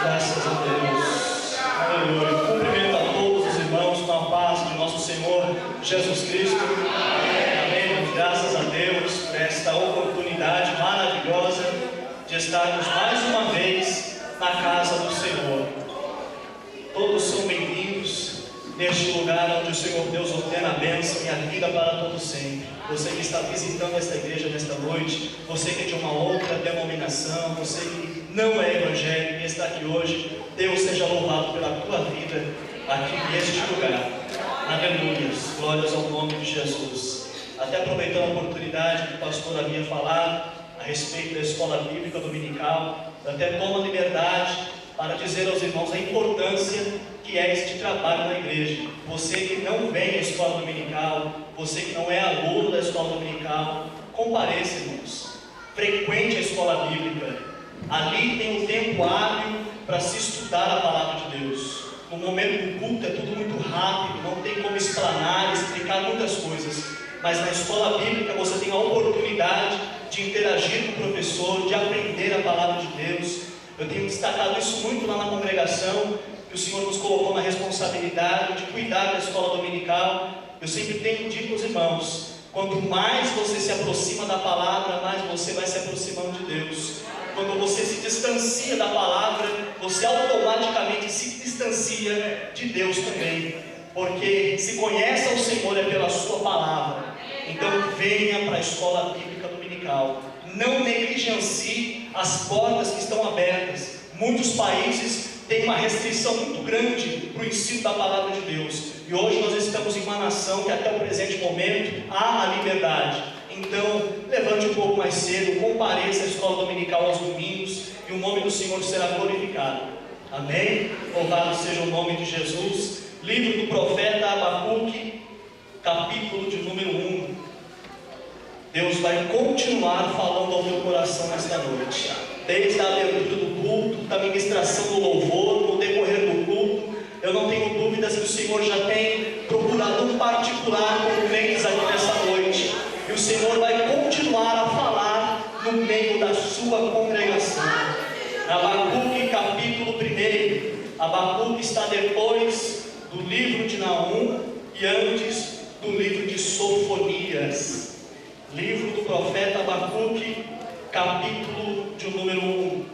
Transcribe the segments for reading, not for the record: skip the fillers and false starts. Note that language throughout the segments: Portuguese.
Graças a Deus. Aleluia. Cumprimento a todos os irmãos com a paz de nosso Senhor Jesus Cristo. Amém. Graças a Deus por esta oportunidade maravilhosa de estarmos mais uma vez na casa do Senhor. Todos são bem-vindos neste lugar onde o Senhor Deus ordena a bênção e a vida para todo sempre. Você que está visitando esta igreja nesta noite, você que é de uma outra denominação, você que não é evangélico e está aqui hoje, Deus seja louvado pela tua vida aqui neste lugar. Aleluia, glórias ao nome de Jesus. Até aproveitando a oportunidade que o pastor havia falado a respeito da escola bíblica dominical, eu até tomo a liberdade para dizer aos irmãos a importância que é este trabalho na igreja. Você que não vem à escola dominical, você que não é aluno da escola dominical, compareça, irmãos. Frequente a escola bíblica. Ali tem um tempo hábil para se estudar a palavra de Deus. No momento do culto é tudo muito rápido, não tem como explanar, explicar muitas coisas. Mas na escola bíblica você tem a oportunidade de interagir com o professor, de aprender a palavra de Deus. Eu tenho destacado isso muito lá na congregação, que o Senhor nos colocou na responsabilidade de cuidar da escola dominical. Eu sempre tenho dito aos irmãos, quanto mais você se aproxima da palavra, mais você vai se aproximando de Deus. Quando você se distancia da palavra, você automaticamente se distancia de Deus também, porque se conhece ao Senhor é pela sua palavra. Então venha para a escola bíblica dominical. Não negligencie as portas que estão abertas. Muitos países têm uma restrição muito grande para o ensino da palavra de Deus. E hoje nós estamos em uma nação que até o presente momento há a liberdade. Então, levante um pouco mais cedo, compareça à escola dominical aos domingos e o nome do Senhor será glorificado. Amém? Louvado seja o nome de Jesus. Livro do profeta Abacuque, capítulo de número 1. Deus vai continuar falando ao teu coração nesta noite. Desde a abertura do culto, da ministração do louvor, no decorrer do culto, eu não tenho dúvidas que o Senhor já tem procurado um particular com crentes aqui nessa noite. E o Senhor vai continuar a falar no meio da sua congregação. Abacuque, capítulo 1. Abacuque está depois do livro de Naum e antes do livro de Sofonias. Livro do profeta Abacuque, capítulo de número 1.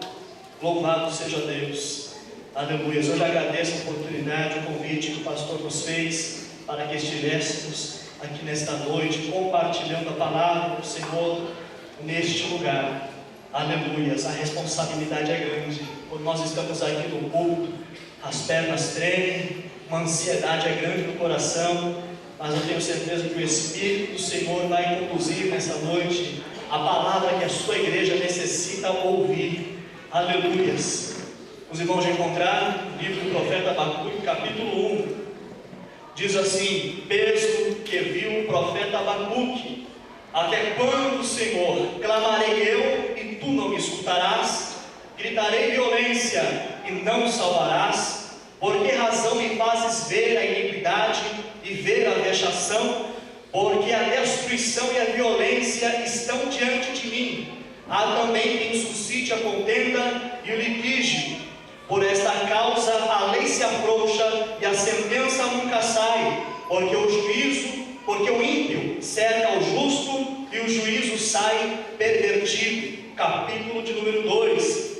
Louvado seja Deus. Aleluia. Eu já agradeço a oportunidade, o convite que o pastor nos fez para que estivéssemos aqui nesta noite, compartilhando a palavra do Senhor neste lugar. Aleluia. A responsabilidade é grande. Quando nós estamos aqui no culto, as pernas tremem, uma ansiedade é grande no coração, mas eu tenho certeza que o Espírito do Senhor vai conduzir nessa noite a palavra que a sua igreja necessita ouvir. Aleluias. Os irmãos já encontraram o livro do profeta Abacuque, capítulo 1. Diz assim: peso que viu o profeta Abacuque, até quando, Senhor, clamarei eu e tu não me escutarás? Gritarei violência e não salvarás? Por que razão me fazes ver a iniquidade e ver a vexação? Porque a destruição e a violência estão diante de mim. Há também quem suscite a contenda e o litígio. Por esta causa a lei se afrouxa e a sentença nunca sai, porque o ímpio cerca o justo e o juízo sai pervertido. Capítulo de número 2.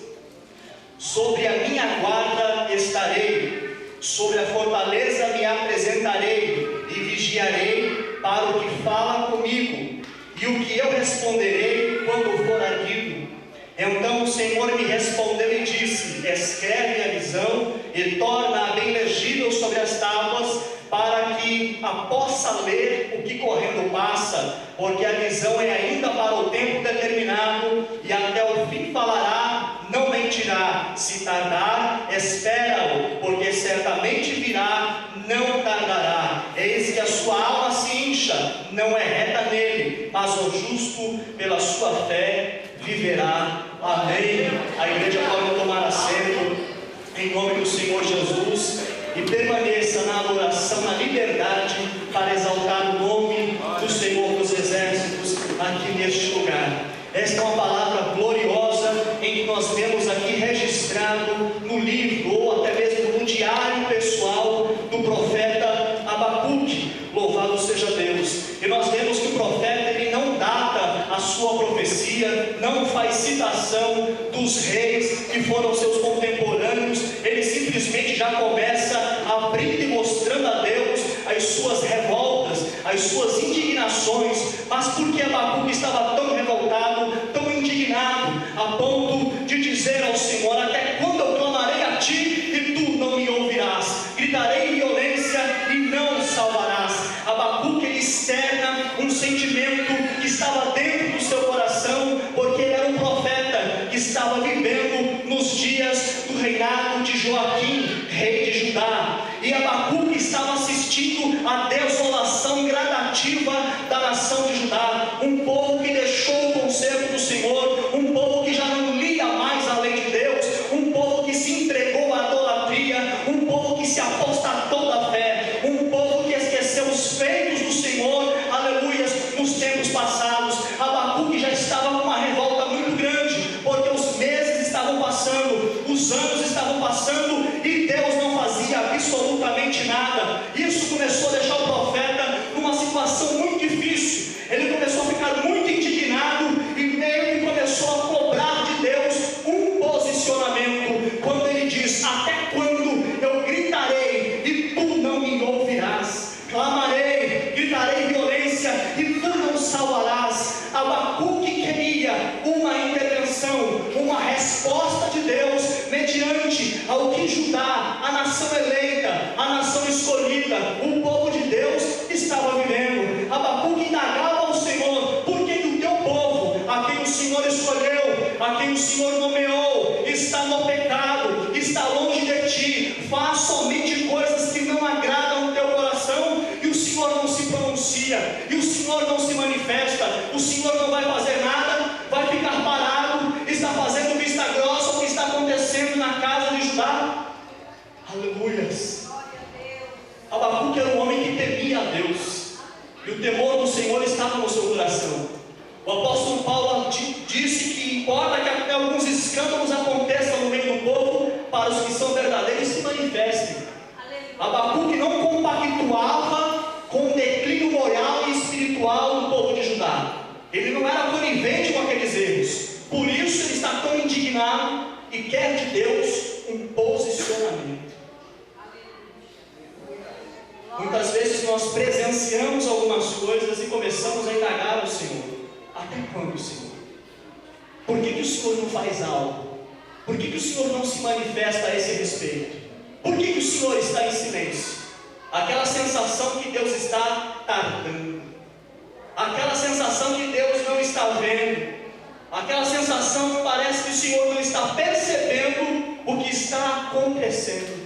Sobre a minha guarda estarei, sobre a fortaleza me apresentarei e vigiarei para o que fala comigo, e o que eu responderei quando for arguido. Então o Senhor me respondeu e disse: escreve a visão e torna-a bem legível sobre as tábuas, para que a possa ler o que correndo passa, porque a visão é ainda para o tempo determinado, e até o fim falará, não mentirá. Se tardar, espera-o, porque certamente virá, não tardará. Eis que a sua alma se incha, não é reta nele, mas o justo pela sua fé viverá. Amém. A igreja pode tomar assento em nome do Senhor Jesus e permaneça na adoração, na liberdade, para exaltar o nome do Senhor dos Exércitos aqui neste lugar. Esta é uma palavra gloriosa em que nós nós vemos aqui registrado no livro, ou até mesmo no diário pessoal do profeta Abacuque. Louvado seja Deus! E nós vemos que o profeta, ele não data a sua profecia, não faz citação dos reis que foram seus contemporâneos, ele simplesmente já começa abrindo e mostrando a Deus as suas revoltas, as suas indignações. Mas por que Abacuque estava tão revoltado, tão indignado, a ponto de dizer ao Senhor: até quando eu clamarei a ti e tu não me ouvirás? Gritarei violência e não salvarás. Abacuque, ele externa um sentimento que estava dentro do seu coração, porque ele era um profeta que estava vivendo nos dias do reinado de Joaquim, rei de Judá. E Abacuque estava assistindo a desolação gradativa da nação de Judá, um povo que deixou o conserto do Senhor, um povo que já não lia mais a lei de Deus, um povo que se entregou à idolatria, um povo que se apostatou da fé, um povo que esqueceu os feitos do Senhor, aleluias, nos tempos passados. Abacuque já estava com uma revolta muito grande, porque os meses estavam passando, os anos estavam passando, e Deus não fazia absolutamente nada. Isso começou a deixar o profeta numa situação muito difícil. Ele começou a ficar muito indignado e meio que começou a cobrar de Deus um posicionamento, quando ele diz: até quando eu gritarei e tu não me ouvirás? Clamarei, gritarei violência e tu não salvarás. Abacuque queria uma intervenção, uma resposta de Deus mediante ao que Judá, a nação eleita, a nação escolhida, o povo de Deus estava vivendo. Abacuque indagava ao Senhor: por que o teu povo, a quem o Senhor escolheu, a quem o Senhor nomeou, está no pecado, está longe de ti, faz somente coisas que não agradam o teu coração, e o Senhor não se pronuncia, e o Senhor não se manifesta, o Senhor não vai fazer nada, vai ficar parado, está fazendo vista grossa o que está acontecendo na casa de Judá? Aleluias! Abacuque era um homem que temia a Deus, e o temor do Senhor estava no seu coração. O apóstolo Paulo disse que importa que até alguns escândalos aconteçam no meio do povo, para os que são verdadeiros se manifestem. Abacuque não compactuava com o declínio moral e espiritual do povo de Judá. Ele não era conivente com aqueles erros. Por isso ele está tão indignado e quer de Deus um posicionamento. Muitas vezes nós presenciamos algumas coisas e começamos a indagar ao Senhor: até quando, Senhor? Por que o Senhor não faz algo? Por que o Senhor não se manifesta a esse respeito? Por que o Senhor está em silêncio? Aquela sensação que Deus está tardando, aquela sensação que Deus não está vendo, aquela sensação que parece que o Senhor não está percebendo o que está acontecendo.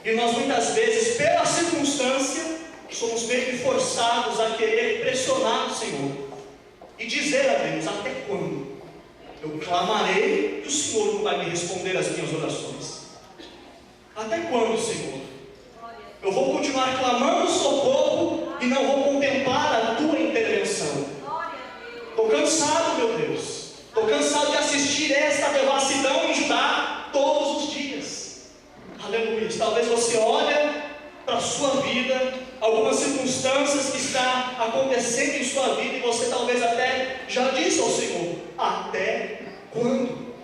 E nós muitas vezes, pela circunstância, somos meio que forçados a querer pressionar o Senhor e dizer a Deus: até quando? Eu clamarei e o Senhor não vai me responder as minhas orações. Até quando, Senhor? Eu vou continuar clamando socorro e não vou contemplar a tua intervenção. Estou cansado, meu Deus. Estou cansado de assistir esta devassidão em Judá todos os dias. Aleluia. Talvez você olhe para a sua vida, algumas circunstâncias que está acontecendo em sua vida, e você talvez até já disse ao Senhor: até quando?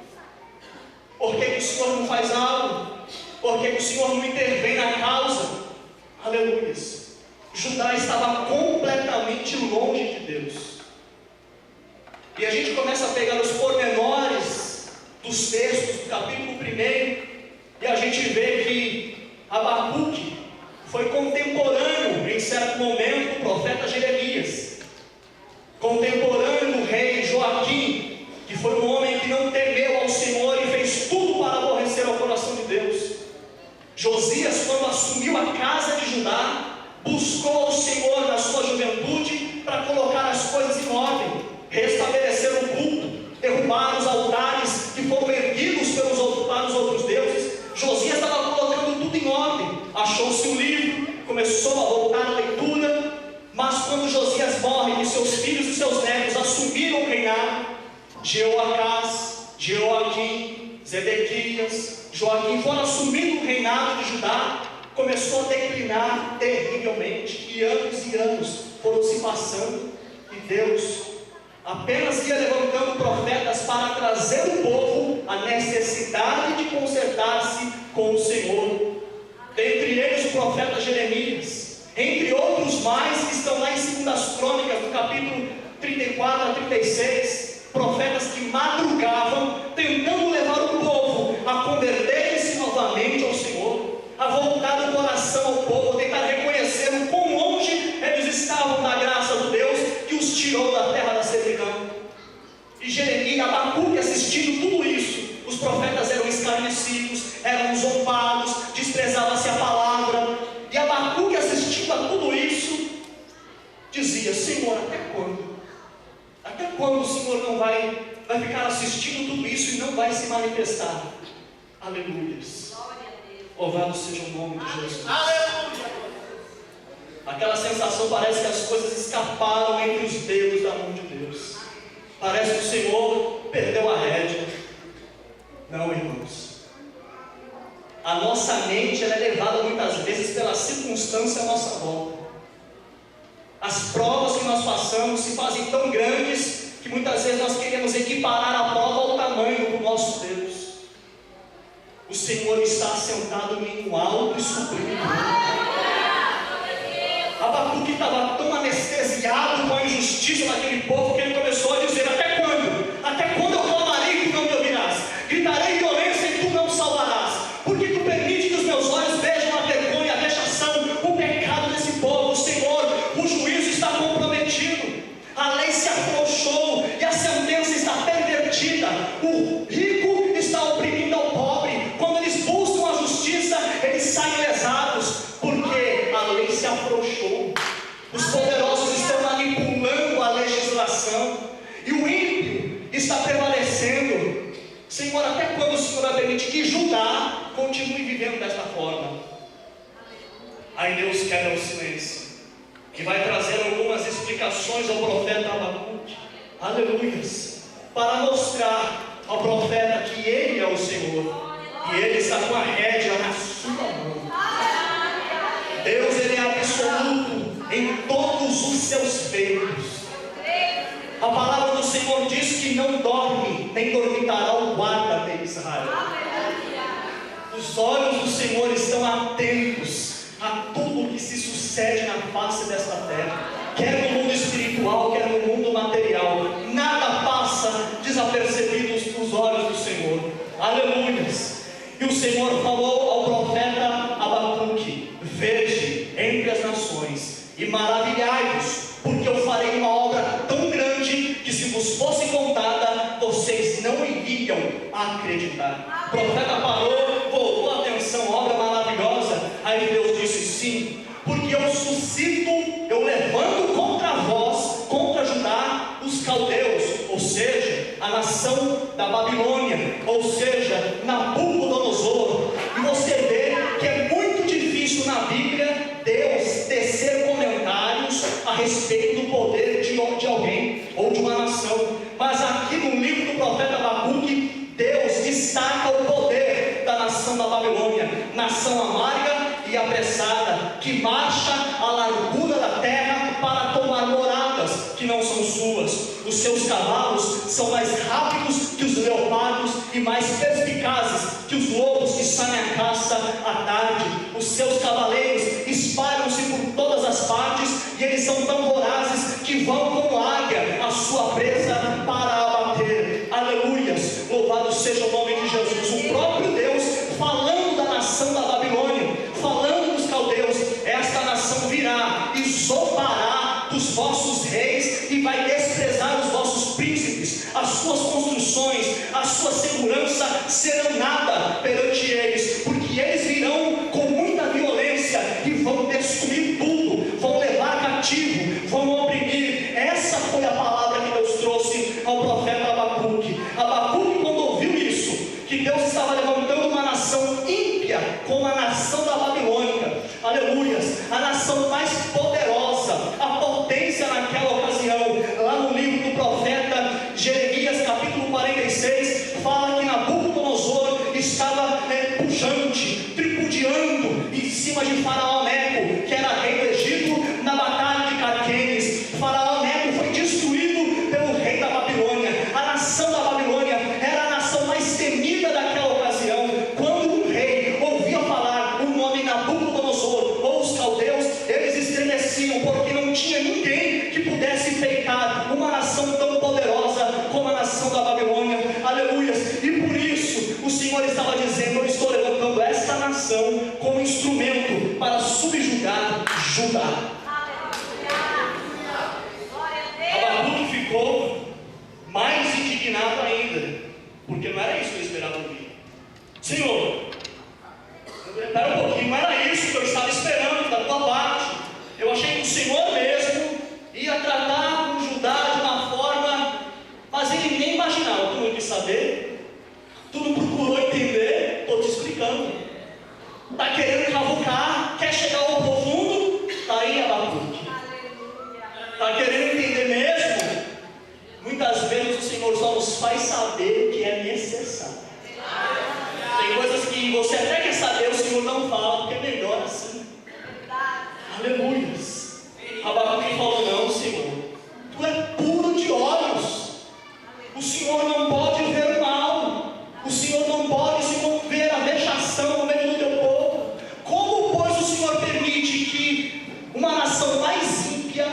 Por que o Senhor não faz algo? Por que o Senhor não intervém na causa? Aleluia. Judá estava completamente longe de Deus. E a gente começa a pegar os pormenores dos textos do capítulo 1, e a gente vê que Abacuque foi contemporâneo, em certo momento, do profeta Jeremias, contemporâneo do rei Joaquim, que foi um homem que não temeu ao Senhor e fez tudo para aborrecer ao coração de Deus. Josias, quando assumiu a casa de Judá, buscou o Senhor na sua juventude para colocar as coisas em ordem, restabelecer o culto, derrubar os altares que foram erguidos para os outros deuses. Josias estava colocando tudo em ordem. Achou-se um livro, começou a voltar a leitura, mas quando Josias morre e seus filhos e seus netos assumiram o reinado, Jeoacás, Joaquim, Zedequias, Joaquim foram assumindo o reinado de Judá, começou a declinar terrivelmente, e anos foram se passando, e Deus apenas ia levantando profetas para trazer o povo à necessidade de consertar-se com o Senhor. Dentre eles o profeta Jeremias, entre outros mais que estão lá em 2 Crônicas, no capítulo 34 a 36, profetas que madrugavam, tentando levar o povo a converter-se novamente ao Senhor, a voltar o coração ao povo, tentar reconhecer o quão longe eles estavam da graça do Deus que os tirou da terra da servidão. E Jeremias, Abacuque, assistindo tudo isso, os profetas eram escarnecidos, eram zombados, desprezava-se a palavra, e Abacuque, assistindo a tudo isso, dizia: Senhor, até quando? Até quando o Senhor não vai ficar assistindo tudo isso e não vai se manifestar? Aleluias. Louvado seja o nome de Jesus. Aleluia. Aquela sensação, parece que as coisas escaparam entre os dedos da mão de Deus. Parece que o Senhor perdeu a rédea. Não, irmãos. A nossa mente ela é levada muitas vezes pela circunstância à nossa volta. As provas que nós passamos se fazem tão grandes que muitas vezes nós queremos equiparar a prova ao tamanho do nosso Deus. O Senhor está sentado em um alto e sublime trono. Abacuque estava tão anestesiado com a injustiça daquele povo que ele começou a dizer: até quando? Até quando eu clamarei e tu não me ouvirás? Gritarei violência e tu não salvarás? Porque tu permite que os meus olhos vejam a vergonha, a vexação, o pecado desse povo? Senhor, o juízo está comprometido, a lei se afrouxou e a sentença está pervertida, o rico está oprimindo ao pobre. Quando eles buscam a justiça, eles saem lesados, porque a lei se afrouxou. Os poderosos estão manipulando a legislação e o ímpio está prevalecendo. Senhor, até quando o Senhor vai permitir que Judá continue vivendo desta forma? Aí Deus quebra o silêncio e vai trazer algumas explicações ao profeta Abacuque, aleluias, para mostrar ao profeta que ele é o Senhor e ele está com a rédea na sua mão. Deus, ele é absoluto em todos os seus feitos. A palavra do Senhor diz que não dorme, nem dormitará o guarda de Israel. Os olhos do Senhor estão atentos a tudo que se sucede na face desta terra, quer no mundo espiritual, quer no mundo material. Nada passa desapercebido nos olhos do Senhor. Aleluias. E o Senhor falou ao profeta Abacuque: vede entre as nações e maravilhai-vos, porque eu farei uma obra tão grande que, se vos fosse contada, vocês não iriam acreditar. O profeta parou, voltou a atenção, obra maravilhosa. Aí Deus disse: sim, porque eu suscito, eu levanto contra vós, contra Judá, os caldeus, ou seja, a nação da Babilônia, ou seja, Nabucodonosor. E você vê que é muito difícil na Bíblia Deus tecer comentários a respeito do poder de alguém ou de uma nação, mas aqui no livro do profeta Abacuque, Deus destaca o poder da nação da Babilônia, nação amarga e apressada, que marcha à largura da terra para tomar moradas que não são suas. Os seus cavalos são mais rápidos que os leopardos e mais perspicazes que os lobos que saem à caça à tarde. Os seus cavaleiros espalham-se por todas as partes e eles são tão vorazes que vão como águia à sua presa para abater. Aleluias, louvado seja o nome de Jesus. O próprio Deus falando da nação da Babilônia, falando dos caldeus: esta nação virá e zombará dos vossos reis e vai desprezar os vossos príncipes, as suas construções, a sua segurança serão nada perante eles, porque eles virão com muita violência e vão destruir tudo, vão levar cativo, vão oprimir. Essa Senhor estava dizendo: eu estou levantando esta nação como instrumento para subjugar Judá. Abacuque ficou mais indignado ainda, porque não era isso que eu esperava ouvir. Senhor, espera um pouquinho, não era isso que eu estava esperando da tua parte. Eu achei que o Senhor mesmo ia tratar com Judá de uma forma, mas ele nem imaginava. Tu não quis saber, tu não procurou entender. Estou te explicando. Está querendo cavucar, quer chegar ao profundo? Está aí, Abacuque. Está querendo entender mesmo? Muitas vezes o Senhor só nos faz saber o que é necessário. Tem coisas que você até quer saber, o Senhor não fala, porque é melhor assim. Aleluias. Abacuque falou: não, Senhor, tu é puro de olhos. O Senhor não pode ver o mal. O Senhor não pode, Senhor, ver a vexação no meio do teu povo. Como, pois, o Senhor permite que uma nação mais ímpia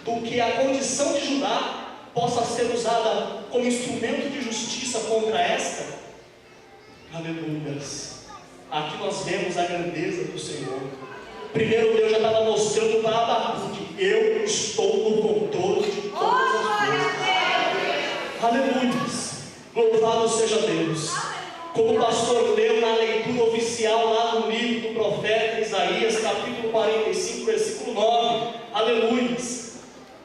do que a condição de Judá possa ser usada como instrumento de justiça contra esta? Aleluias. Aqui nós vemos a grandeza do Senhor. Primeiro, Deus já estava mostrando para Abacuque: eu estou no controle de todas as coisas. Aleluias. Louvado seja Deus. Como o pastor leu na leitura oficial lá no livro do profeta Isaías, capítulo 45, versículo 9. Aleluias.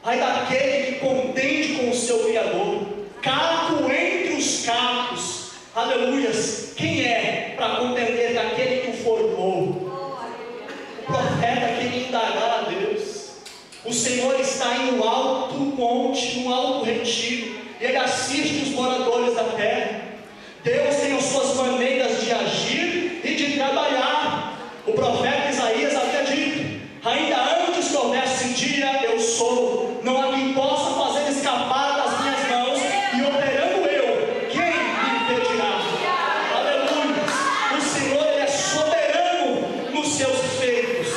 Ai daquele que contende com o seu Criador, caco entre os cacos. Aleluias. Quem é para contender com aquele que o formou? O profeta queria indagar a Deus. O Senhor está em um alto monte, num alto retiro, e Ele assiste os moradores da terra. Deus tem as suas maneiras de agir e de trabalhar. O profeta Isaías havia dito: ainda antes que houvesse um dia, eu sou. Não há quem possa fazer escapar das minhas mãos, e operando eu, quem me impedirá? Aleluia. O Senhor, Ele é soberano nos seus feitos.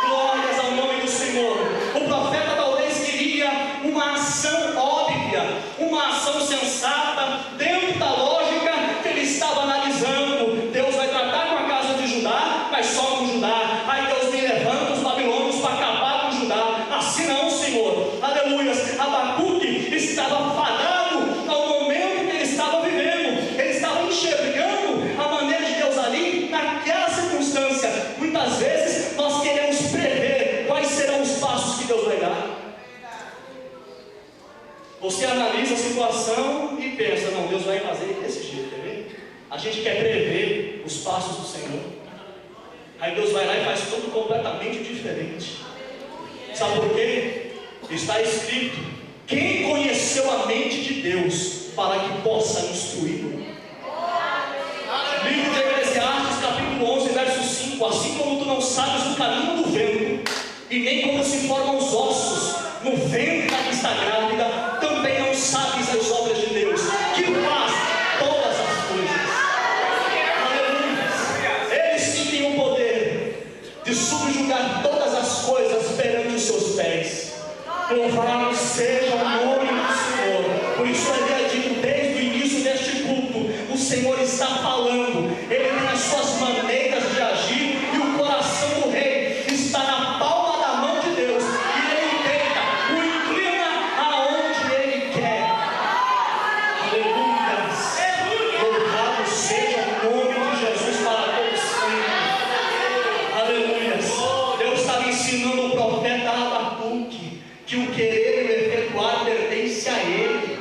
Glórias ao nome do Senhor. O profeta talvez queria uma ação óbvia, uma ação sensata, dentro da lógica que ele estava analisando. Deus vai tratar com a casa de Judá, mas só com Judá. Aí Deus me levanta os babilônios para acabar com Judá. Assim não, Senhor. Aleluias. Abacuque estava fadado ao momento que ele estava vivendo. Ele estava enxergando a maneira de Deus ali, naquela circunstância. Muitas vezes nós queremos prever quais serão os passos que Deus vai dar. Você analisa a situação e pensa: não, Deus vai fazer desse jeito, quer ver? A gente quer prever os passos do Senhor. Aí Deus vai lá e faz tudo completamente diferente. Sabe por quê? Está escrito: quem conheceu a mente de Deus para que possa instruí-lo? Livro de Eclesiastes, capítulo 11, verso 5. Assim como tu não sabes o caminho do vento, e nem como se formam os ossos no ventre da que está grávida, também não sabes as obras de Deus, que faz todas as coisas. Aleluia. Ele sim tem o poder de subjugar todas as coisas perante os seus pés. Louvado seja o nome do Senhor. Por isso eu havia dito desde o início deste culto: o Senhor está falando. Ele tem as suas maneiras de agir, e o coração do rei está na palma da mão de Deus. Ensinando o profeta Abacuque que o querer e o efetuar pertence a ele,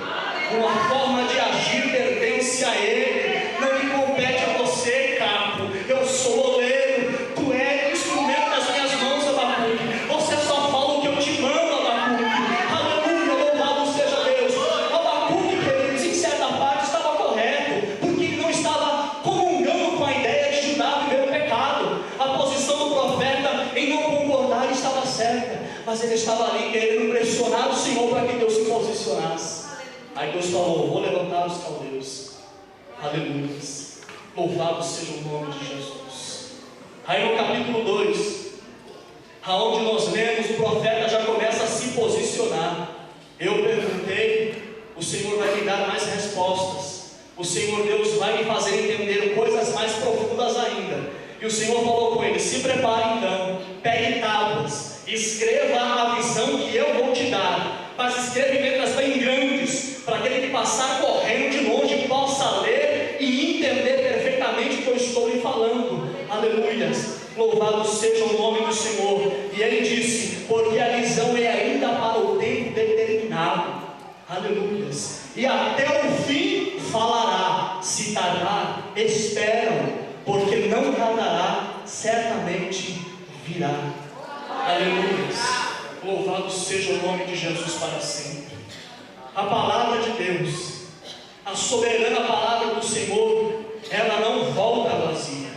uma forma de agir pertence a ele. Não me compete a você, capo. Eu sou oleiro, tu és instrumento das minhas mãos, Abacuque. Você só fala o que eu te mando, Abacuque. Aleluia, louvado seja Deus. Abacuque, queridos, em certa parte estava correto, porque ele não estava comungando com a ideia de Judá viver o pecado. A posição do profeta em não concordar estava certa, mas ele estava ali querendo pressionar o Senhor para que Deus se posicionasse. Aí Deus falou: vou levantar os caldeus. Aleluia. Louvado seja o nome de Jesus. Aí no capítulo 2, aonde nós lemos, o profeta já começa a se posicionar. Eu perguntei, o Senhor vai me dar mais respostas. O Senhor Deus vai me fazer entender coisas mais Senhor falou com ele: se prepare então, pegue tábuas, escreva a visão que eu vou te dar, mas escreva em letras bem grandes, para aquele que passar correndo de longe possa ler e entender perfeitamente o que eu estou lhe falando. Aleluias, louvado seja o nome do Senhor. E ele disse: porque a visão é ainda para o tempo determinado. Aleluias, e até o fim falará. Se tardar, esperam, porque não tardará, certamente virá. Aleluias, louvado seja o nome de Jesus para sempre. A palavra de Deus, a soberana palavra do Senhor, ela não volta vazia,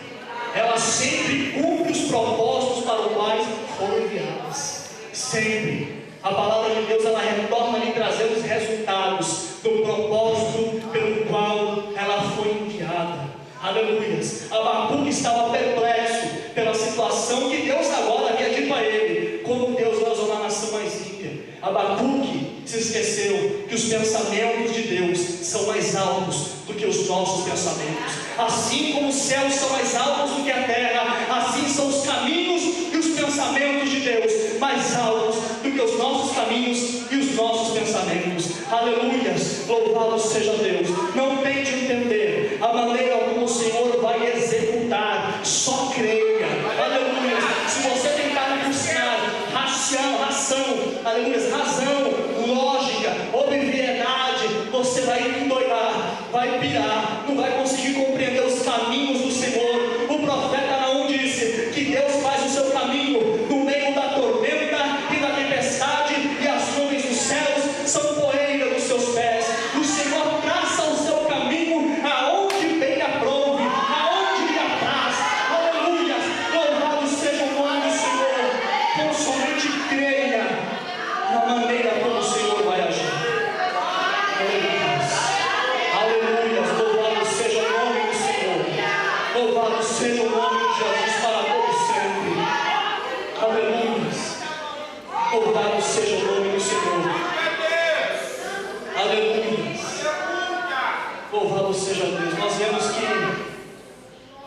ela sempre cumpre os propósitos para os quais foram enviadas. Sempre a palavra de Deus, ela retorna lhe trazendo os resultados do propósito pelo qual ela foi enviada. Aleluias. Abacuque estava perplexo pela situação que Deus agora havia dito a ele, como Deus lançou na nação mais ímpia. Abacuque se esqueceu que os pensamentos de Deus são mais altos do que os nossos pensamentos. Assim como os céus são mais altos do que a terra, assim são os caminhos e os pensamentos de Deus mais altos do que os nossos caminhos e os nossos pensamentos. Aleluias, louvado seja Deus. Não tente entender a maneira como o Senhor vai executar, só creia. Aleluia. Se você tentar buscar razão, lógica, obviedade, você vai endoidar, vai pirar, não vai conseguir compreender os caminhos do Senhor. O profeta Naum disse que Deus faz o seu caminho no meio da tormenta e da tempestade, e as nuvens dos céus são poeira dos seus pés. O Senhor traça o seu caminho aonde bem aprouve, aonde lhe apraz. Aleluia, louvado seja o nome do Senhor. Então somente creia na maneira como o Senhor vai agir. Aleluia, louvado seja o nome do Senhor. Louvado seja o nome de Jesus para todos sempre. Aleluia, louvado seja o nome do Senhor. Aleluia, louvado seja Deus. Nós vemos que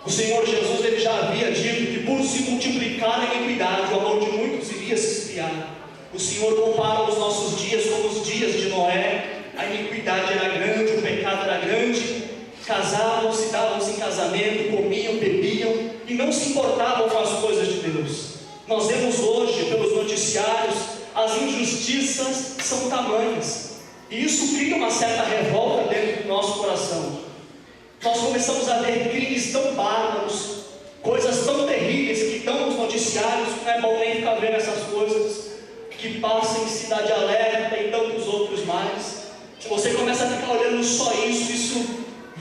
o Senhor Jesus, ele já havia dito que por se multiplicar a iniquidade, o amor de muitos iria se esfriar. O Senhor compara os nossos dias como os dias de Noé. A iniquidade era grande, o pecado era grande. Casavam-se, davam-se em casamento, comiam, bebiam e não se importavam com as coisas de Deus. Nós vemos hoje pelos noticiários, as injustiças são tamanhas, e isso cria uma certa revolta dentro do nosso coração. Nós começamos a ver crimes tão bárbaros, coisas tão terríveis que estão nos noticiários. Não é bom nem ficar vendo essas coisas que passam em Cidade Alerta e tantos outros mais. Se você começa a ficar olhando só isso, isso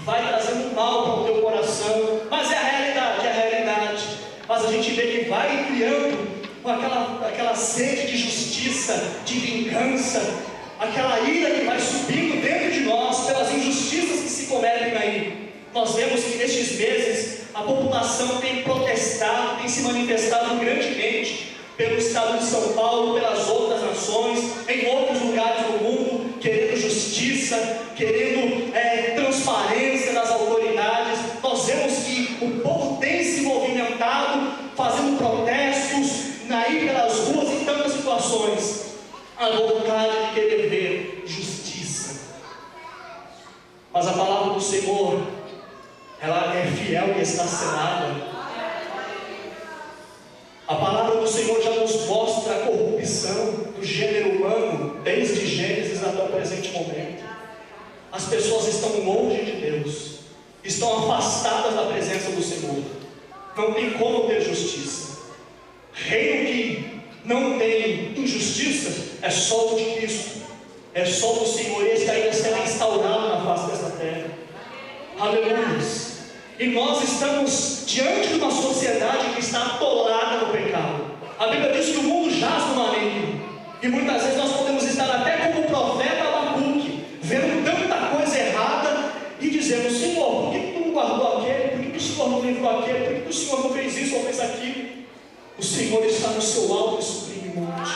vai trazendo mal para o teu coração. Mas é a realidade, é a realidade. Mas a gente vê que vai criando aquela sede de justiça, de vingança, aquela ira que vai subindo dentro de nós pelas injustiças que se cometem aí. Nós vemos que nestes meses a população tem protestado, tem se manifestado grandemente pelo estado de São Paulo, pelas outras nações, em outros lugares do mundo, querendo justiça, querendo transparência das autoridades. Nós vemos que o povo tem se movimentado, fazendo protestos aí pelas ruas em tantas situações. A vontade de querer ver justiça. Mas a palavra do Senhor, ela é fiel e está selada. A palavra do Senhor já nos mostra a corrupção do gênero humano, desde Gênesis até o presente momento. As pessoas estão longe de Deus, estão afastadas da presença do Senhor. Não tem como ter justiça. Reino que não tem injustiça é só o de Cristo, é só do Senhor. Esse ainda será instaurado na face desta terra. Aleluia. E nós estamos diante de uma sociedade que está atolada no pecado. A Bíblia diz que o mundo jaz no maligno. E muitas vezes nós podemos estar até como o profeta Abacuque, vendo tanta coisa errada e dizendo: Senhor, por que tu não guardou aquele? Por que o Senhor não livrou aquele? Por que o Senhor não fez isso ou fez aquilo? O Senhor está no seu alto e sublime monte,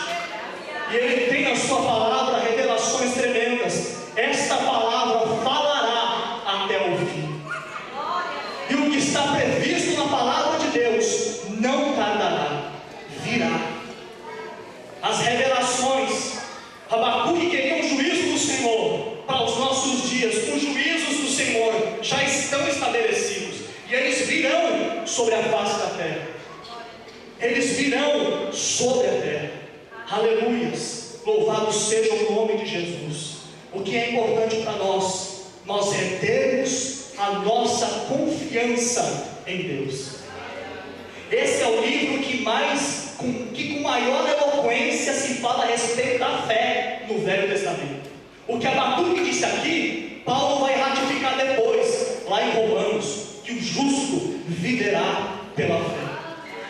e Ele tem na sua palavra revelações tremendas. Esta palavra falará até o fim. E o que está previsto na palavra de Deus as revelações. Abacuque queria um juízo do Senhor para os nossos dias. Os juízos do Senhor já estão estabelecidos, e eles virão sobre a face da terra. Eles virão sobre a terra. Aleluias, louvado seja o nome de Jesus. O que é importante para nós retermos a nossa confiança em Deus. Esse é o livro que com maior eloquência se fala a respeito da fé no Velho Testamento. O que Abacuque disse aqui, Paulo vai ratificar depois, lá em Romanos, que o justo viverá pela fé.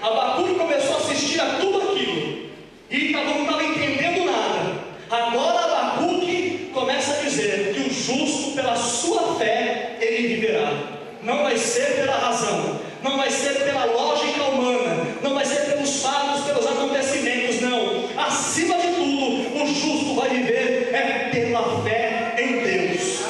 Abacuque começou a assistir a tudo aquilo e não estava entendendo nada. Agora Abacuque começa a dizer que o justo, pela sua fé, ele viverá. Não vai ser pela razão, não vai ser pela lógica humana, não vai ser pelos fatos, pelos acontecimentos, não. Acima de tudo, o justo vai viver pela fé em Deus.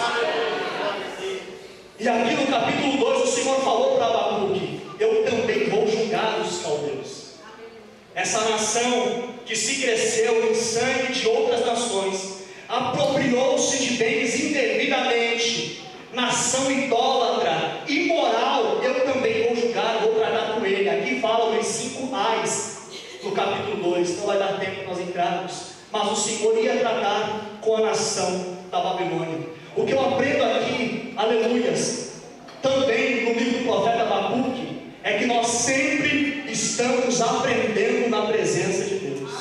E aqui no capítulo 2 o Senhor falou para Abacuque: eu também vou julgar os caldeus. Essa nação que se cresceu em sangue de outras nações, apropriou-se de bens indevidamente, nação idólatra, imoral, eu também vou julgar, vou tratar com ele. Aqui fala dos 5 ais no capítulo 2, não vai dar tempo nós entrarmos, mas o Senhor ia tratar com a nação da Babilônia. O que eu aprendo aqui, aleluias, também no livro do profeta Abacuque, é que nós sempre estamos aprendendo na presença de Deus.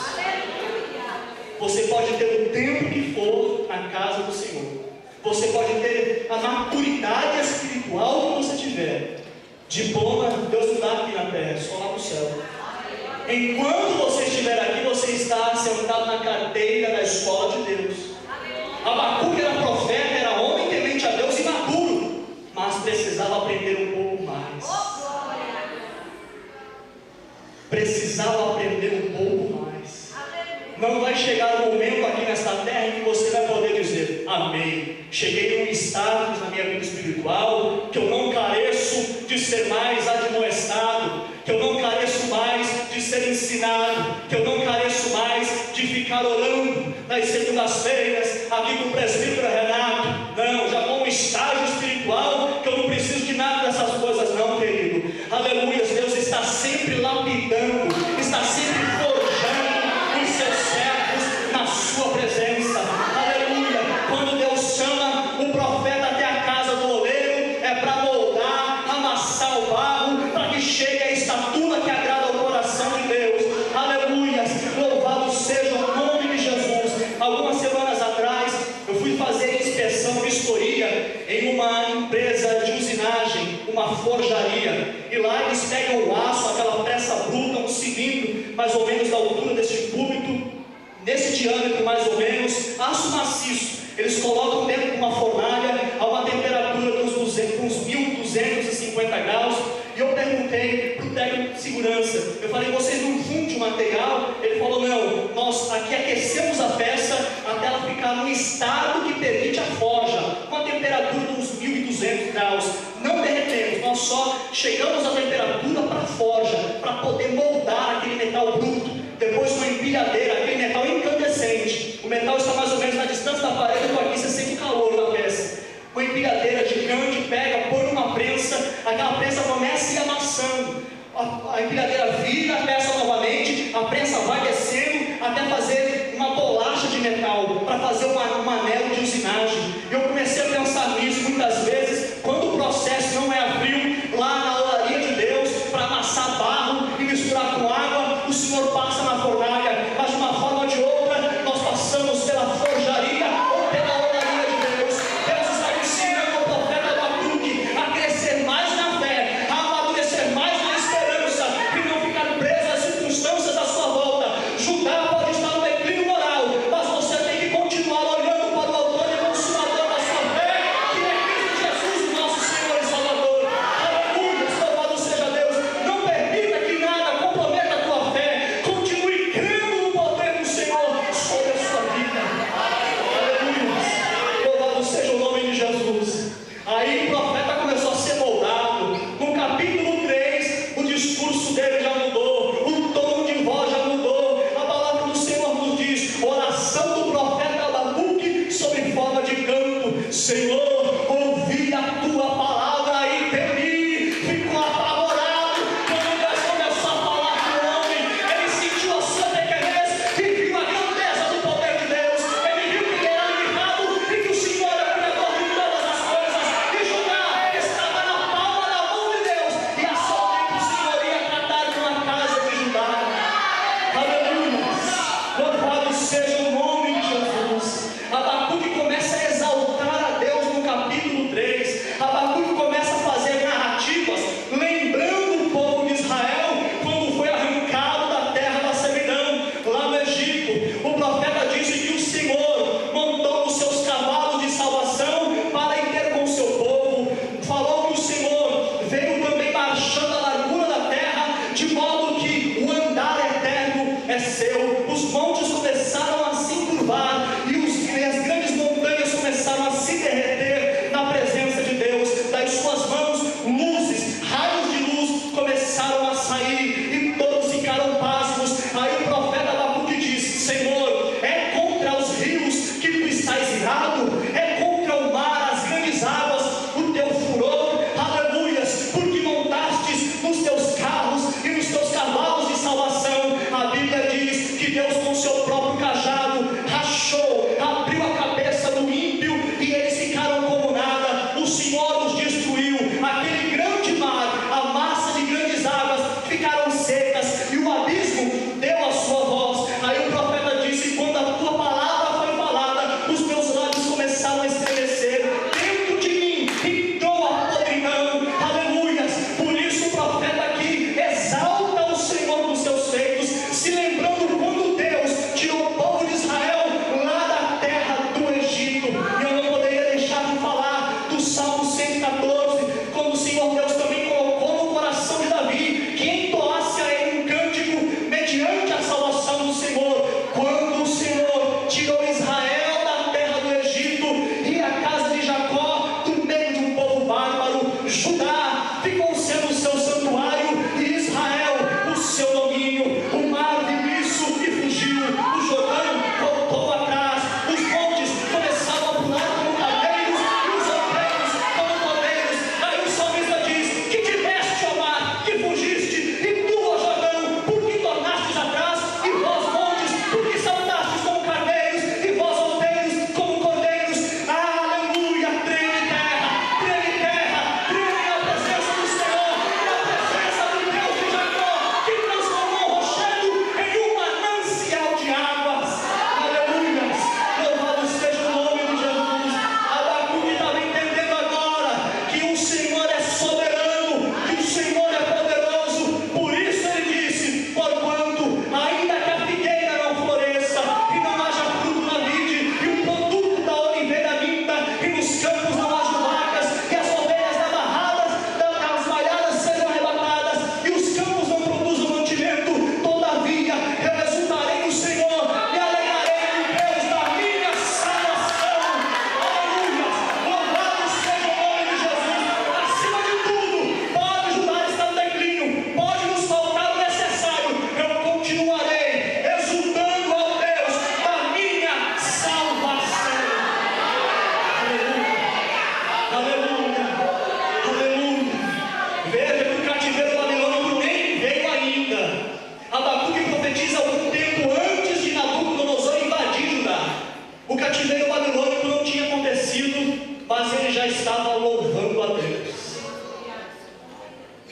Você pode ter o tempo que for na casa do Senhor, você pode ter a maturidade espiritual que você tiver, diploma Deus não dá aqui na terra, só lá no céu. Enquanto você estiver aqui, você está sentado na carteira da escola de Deus. Abacuque era profeta, era homem temente a Deus e maduro, mas precisava aprender um pouco mais. Precisava aprender um pouco mais. Não vai chegar um momento aqui nesta terra em que você vai poder dizer: amém, cheguei num status na minha vida espiritual que eu não careço de ser mais admoestado, que eu não careço mais de ser ensinado, que eu não careço mais de ficar orando nas segundas-feiras aqui com o presbítero Renato. Não, já com um estágio espiritual que eu não preciso de nada dessas coisas não, querido. Aleluia, Deus está sempre lapidando, está sempre forjando os seus servos na sua presença. Aleluia, quando Deus chama o profeta até a casa do oleiro, é para moldar, amassar o barro, para que chegue a estatura que agrada ao coração de Deus. Aleluia, louvado seja o nome de Jesus. Algumas semanas atrás eu fui fazer inspeção, vistoria em uma empresa de usinagem, uma forjaria, e lá eles pegam o aço, aquela peça bruta, um cilindro mais ou menos da altura deste púlpito, nesse diâmetro mais ou menos, aço maciço. Eles colocam dentro de uma fornalha a uma temperatura de uns 1250 graus. E eu perguntei para o técnico de segurança, eu falei: vocês não fundem o material? Ele falou: não, nós aqui aquecemos a peça até ela ficar no estado que permite a forja, uma temperatura de uns 1200 graus. Não derretemos, nós só chegamos à temperatura para a forja, para poder moldar aquele metal bruto. Depois uma empilhadeira, aquele metal incandescente, o metal está mais ou menos na distância da parede, eu estou aqui, você sente o calor da peça. Uma empilhadeira gigante pega, põe numa prensa, aquela prensa começa a ir amassando, a empilhadeira vira a peça novamente, a prensa vai descendo até fazer uma bolacha de metal, para fazer um anel de usinagem. Eu comecei a pensar nisso muitas vezes, quando o processo não é a frio, lá na olaria de Deus, para amassar barro e misturar com água, o Senhor passa na fornalha, mas de uma forma ou de outra, nós passamos pela forjaria ou pela olaria de Deus. Deus está ensinando o profeta Abacuque a crescer mais na fé, a amadurecer mais na esperança, e não ficar preso às circunstâncias à sua volta,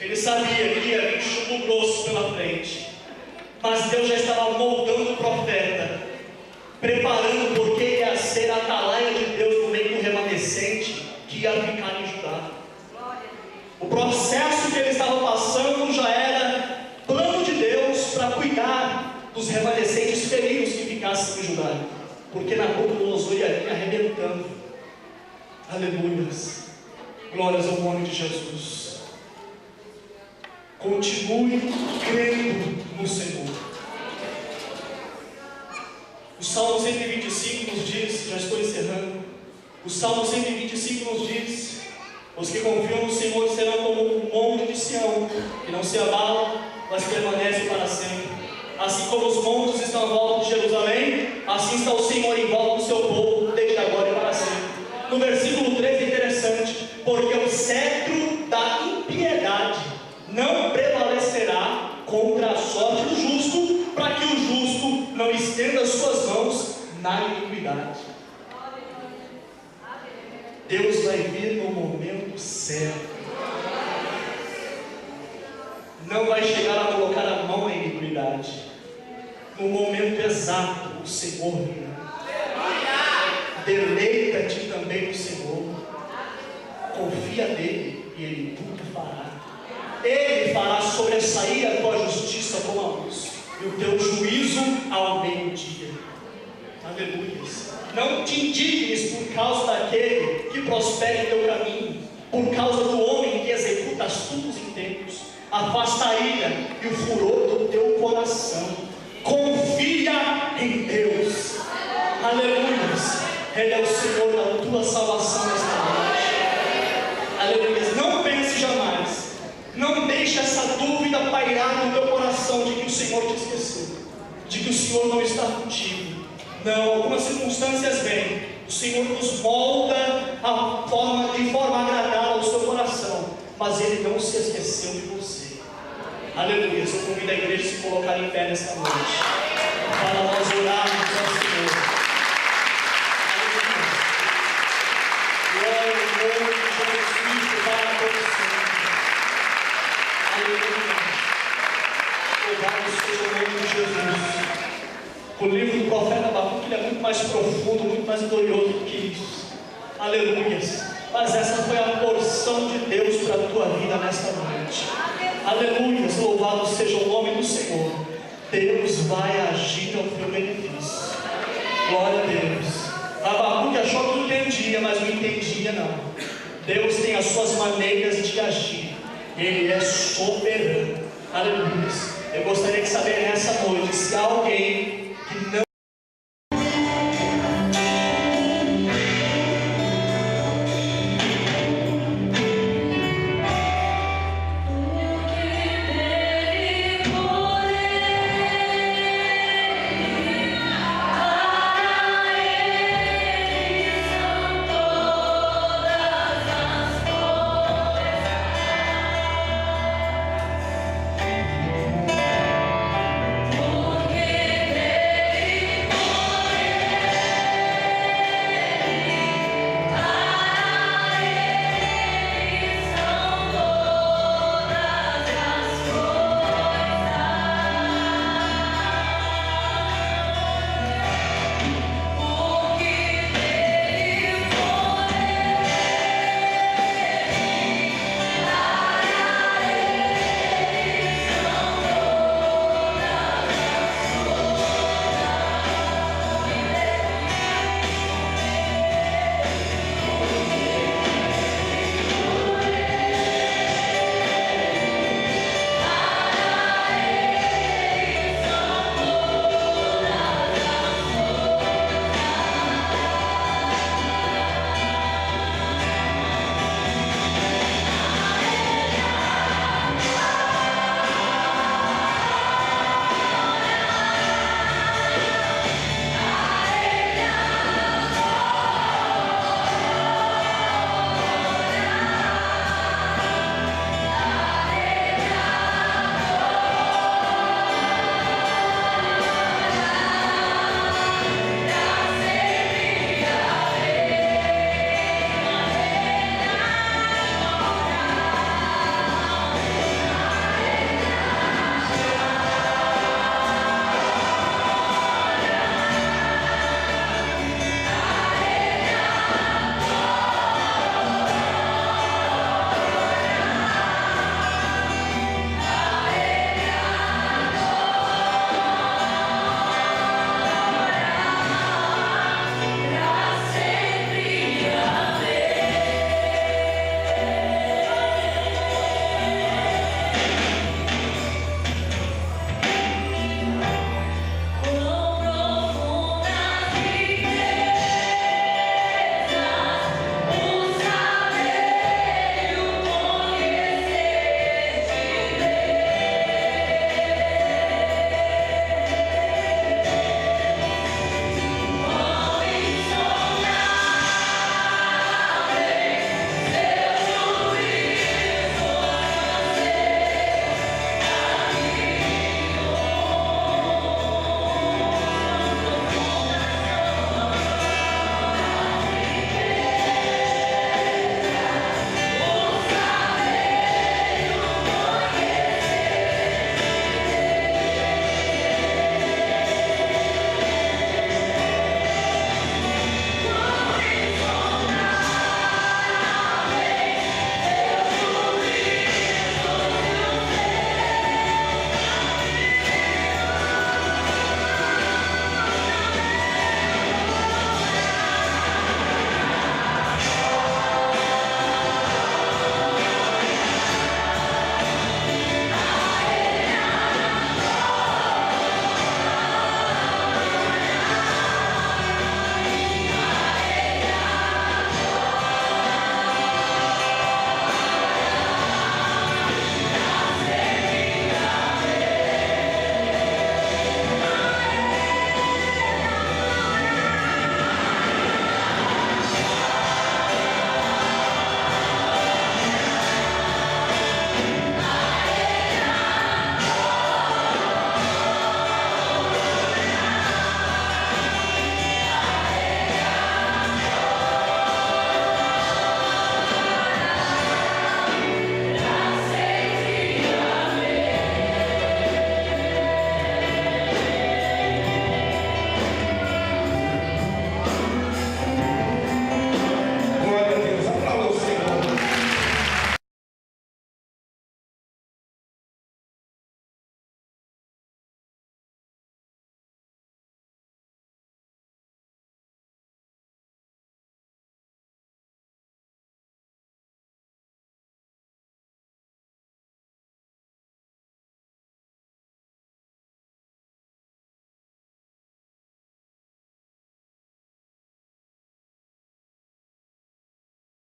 Ele sabia que ia vir chumbo grosso pela frente, mas Deus já estava moldando o profeta, preparando, porque ele ia ser a atalaia de Deus no meio do remanescente que ia ficar em Judá. O processo que ele estava passando já era plano de Deus para cuidar dos remanescentes feridos que ficassem em Judá, porque Nabucodonosor ia vir arrebentando. Aleluias, glórias ao nome de Jesus. Continue crendo no Senhor. O Salmo 125 nos diz, já estou encerrando, o Salmo 125 nos diz: os que confiam no Senhor serão como um monte de Sião, que não se abala, mas permanece para sempre. Assim como os montes estão em volta de Jerusalém, assim está o Senhor em volta do seu povo, desde agora e para sempre. No versículo 13 é interessante, porque o cetro da impiedade não prevalecerá contra a sorte do justo, para que o justo não estenda as suas mãos na iniquidade. Deus vai vir no momento certo. Não vai chegar a colocar a mão na iniquidade. No momento exato, o Senhor virá. Deleita-te também no Senhor. Confia nele e ele tudo fará. Ele fará sobressair a tua justiça como a luz, e o teu juízo ao meio-dia. Aleluia. Não te indignes por causa daquele que prospera em teu caminho, por causa do homem que executa astutos intentos. Afasta a ira e o furor do teu coração. Confia em Deus. Aleluia. Ele é o Senhor da tua salvação nesta noite. Aleluia. Não pense jamais. Não deixe essa dúvida pairar no teu coração de que o Senhor te esqueceu, de que o Senhor não está contigo. Não, algumas circunstâncias vêm, o Senhor nos molda de forma a agradar ao seu coração, mas Ele não se esqueceu de você. Aleluia. Eu convido a igreja a se colocar em pé nesta noite, para nós orarmos ao Senhor. Glória ao nome de Jesus Cristo para todos sempre. Louvado seja o nome de Jesus. O livro do profeta Abacuque é muito mais profundo, muito mais glorioso do que isso. Aleluia. Mas essa foi a porção de Deus para a tua vida nesta noite. Aleluia. Louvado seja o nome do Senhor. Deus vai agir ao teu benefício. Glória a Deus. Abacuque achou que entendia, mas não entendia não. Deus tem as suas maneiras de agir. Ele é soberano. Aleluia. Eu gostaria de saber nessa noite se alguém